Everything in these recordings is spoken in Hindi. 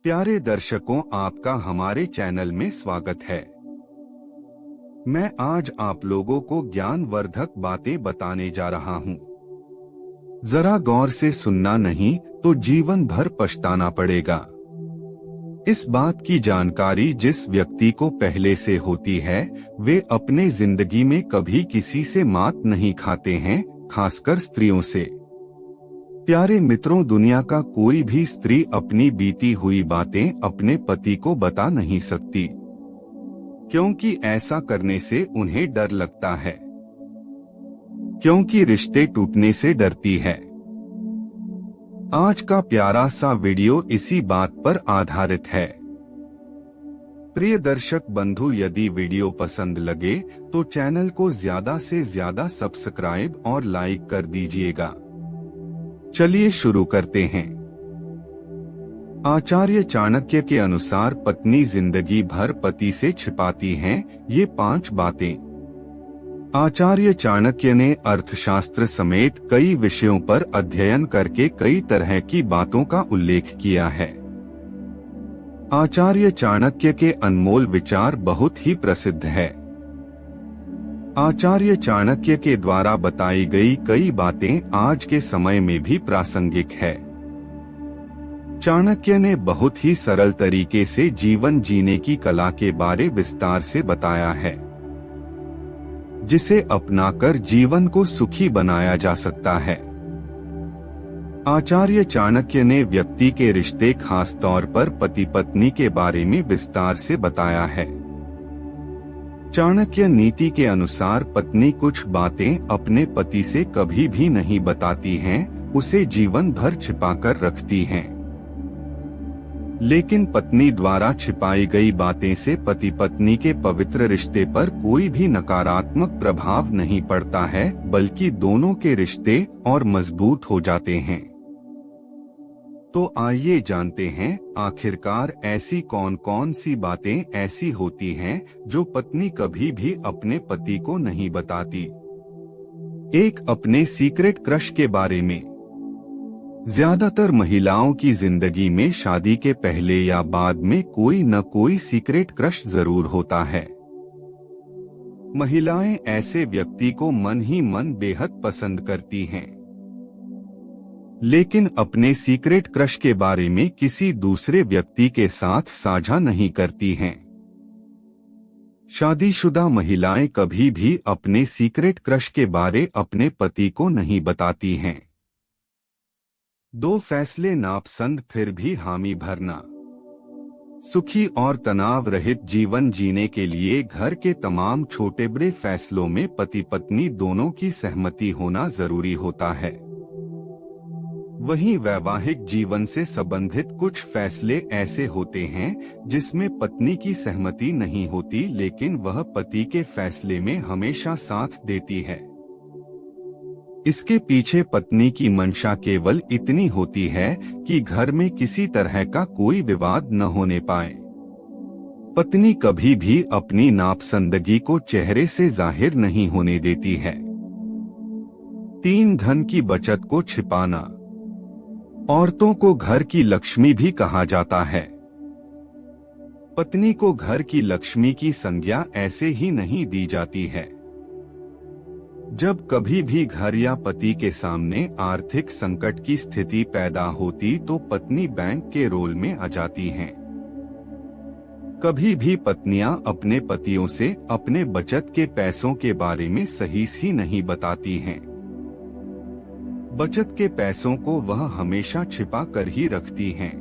प्यारे दर्शकों, आपका हमारे चैनल में स्वागत है। मैं आज आप लोगों को ज्ञानवर्धक बातें बताने जा रहा हूँ। जरा गौर से सुनना, नहीं तो जीवन भर पछताना पड़ेगा। इस बात की जानकारी जिस व्यक्ति को पहले से होती है, वे अपने जिंदगी में कभी किसी से मात नहीं खाते हैं, खासकर स्त्रियों से। प्यारे मित्रों, दुनिया का कोई भी स्त्री अपनी बीती हुई बातें अपने पति को बता नहीं सकती, क्योंकि ऐसा करने से उन्हें डर लगता है, क्योंकि रिश्ते टूटने से डरती है। आज का प्यारा सा वीडियो इसी बात पर आधारित है। प्रिय दर्शक बंधु, यदि वीडियो पसंद लगे तो चैनल को ज्यादा से ज्यादा सब्सक्राइब और लाइक कर दीजिएगा। चलिए शुरू करते हैं। आचार्य चाणक्य के अनुसार पत्नी जिंदगी भर पति से छिपाती हैं ये 5 बातें। आचार्य चाणक्य ने अर्थशास्त्र समेत कई विषयों पर अध्ययन करके कई तरह की बातों का उल्लेख किया है। आचार्य चाणक्य के अनमोल विचार बहुत ही प्रसिद्ध है। आचार्य चाणक्य के द्वारा बताई गई कई बातें आज के समय में भी प्रासंगिक है। चाणक्य ने बहुत ही सरल तरीके से जीवन जीने की कला के बारे विस्तार से बताया है, जिसे अपनाकर जीवन को सुखी बनाया जा सकता है। आचार्य चाणक्य ने व्यक्ति के रिश्ते, खास तौर पर पति पत्नी के बारे में विस्तार से बताया है। चाणक्य नीति के अनुसार पत्नी कुछ बातें अपने पति से कभी भी नहीं बताती हैं, उसे जीवन भर छिपाकर रखती हैं। लेकिन पत्नी द्वारा छिपाई गई बातें से पति पत्नी के पवित्र रिश्ते पर कोई भी नकारात्मक प्रभाव नहीं पड़ता है, बल्कि दोनों के रिश्ते और मजबूत हो जाते हैं। तो आइए जानते हैं, आखिरकार ऐसी कौन कौन सी बातें ऐसी होती हैं जो पत्नी कभी भी अपने पति को नहीं बताती। 1. अपने सीक्रेट क्रश के बारे में। ज्यादातर महिलाओं की जिंदगी में शादी के पहले या बाद में कोई न कोई सीक्रेट क्रश जरूर होता है। महिलाएं ऐसे व्यक्ति को मन ही मन बेहद पसंद करती हैं, लेकिन अपने सीक्रेट क्रश के बारे में किसी दूसरे व्यक्ति के साथ साझा नहीं करती हैं। शादीशुदा महिलाएं कभी भी अपने सीक्रेट क्रश के बारे अपने पति को नहीं बताती हैं। 2. फैसले नापसंद फिर भी हामी भरना। सुखी और तनाव रहित जीवन जीने के लिए घर के तमाम छोटे बड़े फैसलों में पति पत्नी दोनों की सहमति होना जरूरी होता है। वहीं वैवाहिक जीवन से संबंधित कुछ फैसले ऐसे होते हैं जिसमें पत्नी की सहमति नहीं होती, लेकिन वह पति के फैसले में हमेशा साथ देती है। इसके पीछे पत्नी की मंशा केवल इतनी होती है कि घर में किसी तरह का कोई विवाद न होने पाए। पत्नी कभी भी अपनी नापसंदगी को चेहरे से जाहिर नहीं होने देती है। 3. धन की बचत को छिपाना। औरतों को घर की लक्ष्मी भी कहा जाता है। पत्नी को घर की लक्ष्मी की संज्ञा ऐसे ही नहीं दी जाती है। जब कभी भी घर या पति के सामने आर्थिक संकट की स्थिति पैदा होती तो पत्नी बैंक के रोल में आ जाती हैं। कभी भी पत्नियां अपने पतियों से अपने बचत के पैसों के बारे में सही ही नहीं बताती हैं। बचत के पैसों को वह हमेशा छिपा कर ही रखती हैं।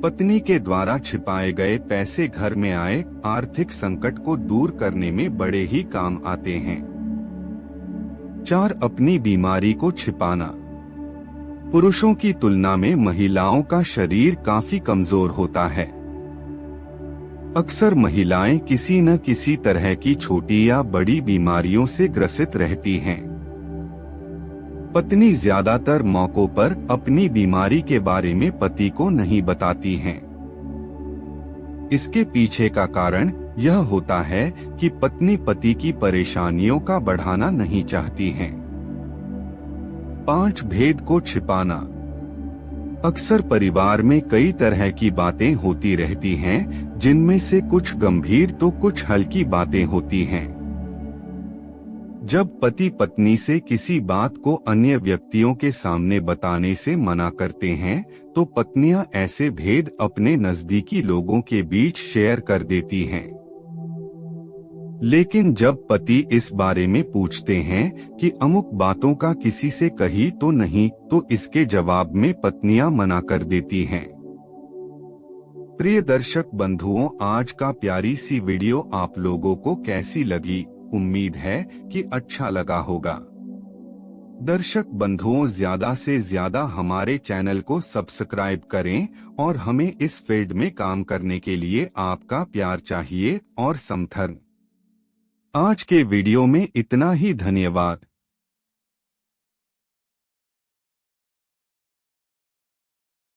पत्नी के द्वारा छिपाए गए पैसे घर में आए आर्थिक संकट को दूर करने में बड़े ही काम आते हैं। 4. अपनी बीमारी को छिपाना। पुरुषों की तुलना में महिलाओं का शरीर काफी कमजोर होता है। अक्सर महिलाएं किसी न किसी तरह की छोटी या बड़ी बीमारियों से ग्रसित रहती हैं। पत्नी ज्यादातर मौकों पर अपनी बीमारी के बारे में पति को नहीं बताती हैं। इसके पीछे का कारण यह होता है कि पत्नी पति की परेशानियों का बढ़ाना नहीं चाहती हैं। 5. भेद को छिपाना। अक्सर परिवार में कई तरह की बातें होती रहती हैं, जिनमें से कुछ गंभीर तो कुछ हल्की बातें होती हैं। जब पति पत्नी से किसी बात को अन्य व्यक्तियों के सामने बताने से मना करते हैं, तो पत्नियां ऐसे भेद अपने नजदीकी लोगों के बीच शेयर कर देती हैं। लेकिन जब पति इस बारे में पूछते हैं कि अमुक बातों का किसी से कही तो नहीं, तो इसके जवाब में पत्नियां मना कर देती हैं। प्रिय दर्शक बंधुओं, आज का प्यारी सी वीडियो आप लोगों को कैसी लगी? उम्मीद है कि अच्छा लगा होगा। दर्शक बंधुओं, ज्यादा से ज्यादा हमारे चैनल को सब्सक्राइब करें और हमें इस फील्ड में काम करने के लिए आपका प्यार चाहिए और समर्थन। आज के वीडियो में इतना ही। धन्यवाद।